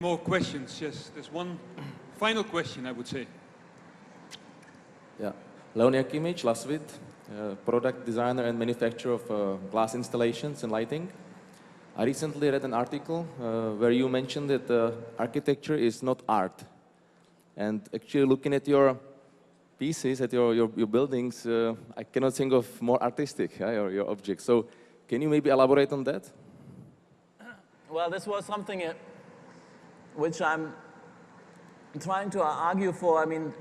More questions? Yes, there's one final question, I would say. Yeah, Leon Jakimic, Lasvit, product designer and manufacturer of glass installations and lighting. I recently read an article where you mentioned that architecture is not art. And actually looking at your pieces, at your buildings, I cannot think of more artistic, your objects. So can you maybe elaborate on that? Well, this was something which I'm trying to argue for. I mean,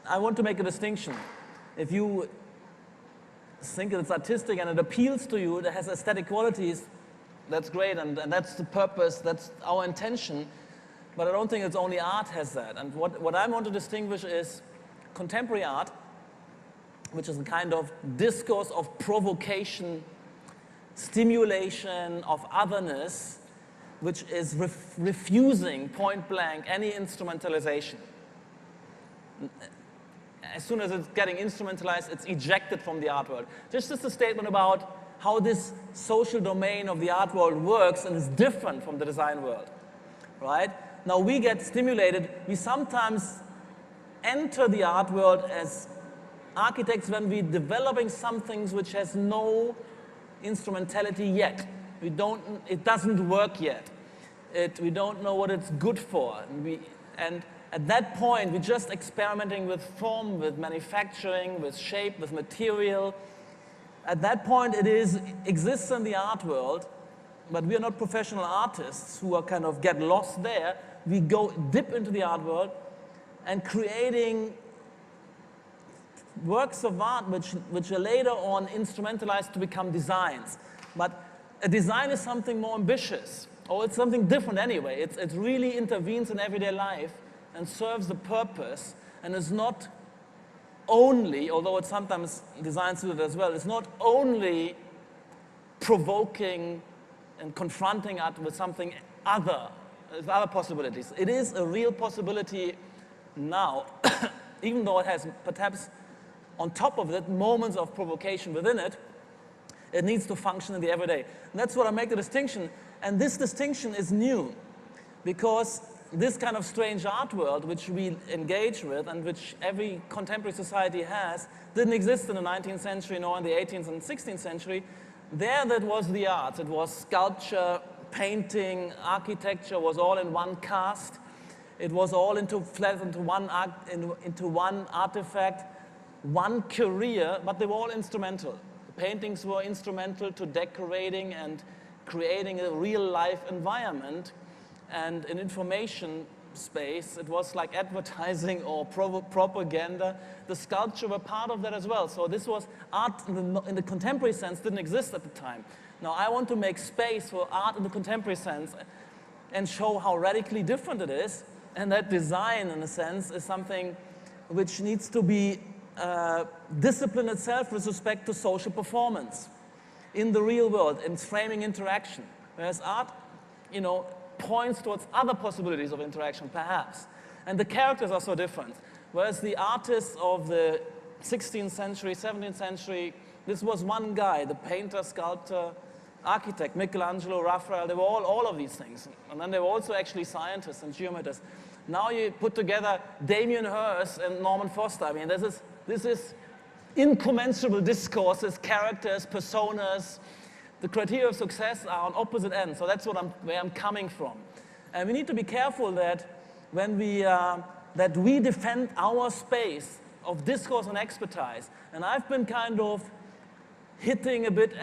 I want to make a distinction. If you think it's artistic and it appeals to you, it has aesthetic qualities, that's great, and that's the purpose, that's our intention. But I don't think it's only art has that. And what I want to distinguish is contemporary art, which is a kind of discourse of provocation, stimulation of otherness, which is refusing point blank any instrumentalization. As soon as it's getting instrumentalized, it's ejected from the art world. Just a statement about how this social domain of the art world works and is different from the design world, right? Now we get stimulated, we sometimes enter the art world as architects when we're developing some things which has no instrumentality yet. It doesn't work yet. We don't know what it's good for. And at that point, we're just experimenting with form, with manufacturing, with shape, with material. At that point, it exists in the art world, but we are not professional artists who are kind of get lost there. We go dip into the art world and creating works of art which are later on instrumentalized to become designs. But a design is something more ambitious, or it's something different anyway. It really intervenes in everyday life and serves the purpose, and is not only, although it's sometimes designs do it as well, it's not only provoking and confronting us with something other, with other possibilities. It is a real possibility now, even though it has perhaps on top of it moments of provocation within it. It needs to function in the everyday. And that's what I make the distinction. And this distinction is new, because this kind of strange art world which we engage with and which every contemporary society has didn't exist in the 19th century nor in the 18th and 16th century. There that was the arts. It was sculpture, painting, architecture was all in one cast. It was all into one artifact, one career, but they were all instrumental. The paintings were instrumental to decorating and creating a real-life environment and an information space. It was like advertising or propaganda. The sculpture were part of that as well. So this was art in the contemporary sense didn't exist at the time. Now I want to make space for art in the contemporary sense and show how radically different it is, and that design in a sense is something which needs to be discipline itself with respect to social performance in the real world, in framing interaction. Whereas art, points towards other possibilities of interaction, perhaps. And the characters are so different. Whereas the artists of the 16th century, 17th century, this was one guy, the painter, sculptor, architect, Michelangelo, Raphael, they were all of these things. And then they were also actually scientists and geometers. Now you put together Damien Hirst and Norman Foster. I mean, this is incommensurable discourses, characters, personas. The criteria of success are on opposite ends, so that's where I'm coming from. And we need to be careful that when that we defend our space of discourse and expertise. And I've been kind of hitting a bit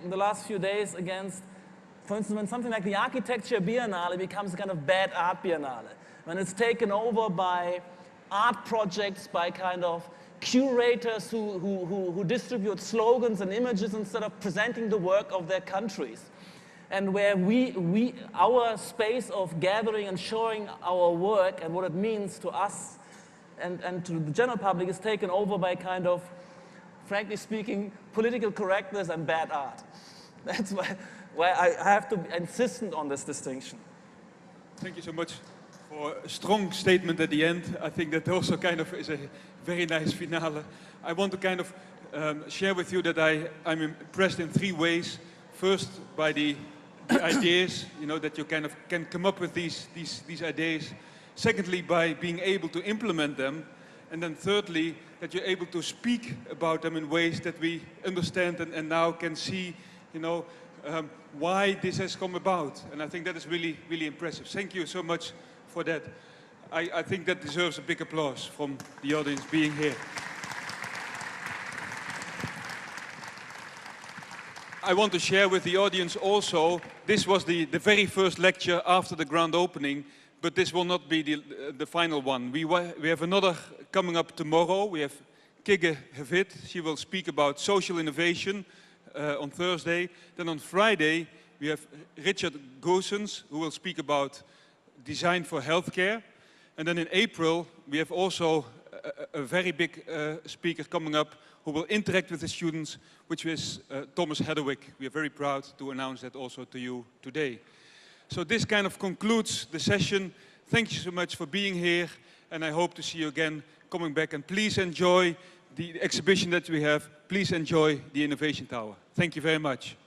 in the last few days against, for instance, when something like the Architecture Biennale becomes a kind of bad art biennale, when it's taken over by art projects, by kind of curators who distribute slogans and images instead of presenting the work of their countries. And where our space of gathering and showing our work and what it means to us and to the general public is taken over by kind of, frankly speaking, political correctness and bad art. That's why I have to be insistent on this distinction. Thank you so much for a strong statement at the end. I think that also kind of is a very nice finale. I want to kind of share with you that I'm impressed in three ways. First, by the the ideas, you know, that you kind of can come up with these ideas. Secondly, by being able to implement them. And then thirdly, that you're able to speak about them in ways that we understand and now can see, you know, why this has come about. And I think that is really, really impressive. Thank you so much for that. I think that deserves a big applause from the audience being here. I want to share with the audience also, this was the very first lecture after the grand opening, but this will not be the final one. We have another coming up tomorrow. We have Kigge Hevit. She will speak about social innovation on Thursday. Then on Friday, we have Richard Goossens, who will speak about design for healthcare. And then in April, we have also a very big speaker coming up who will interact with the students, which is Thomas Hedderwick. We are very proud to announce that also to you today. So this kind of concludes the session. Thank you so much for being here, and I hope to see you again coming back. And please enjoy the exhibition that we have. Please enjoy the Innovation Tower. Thank you very much.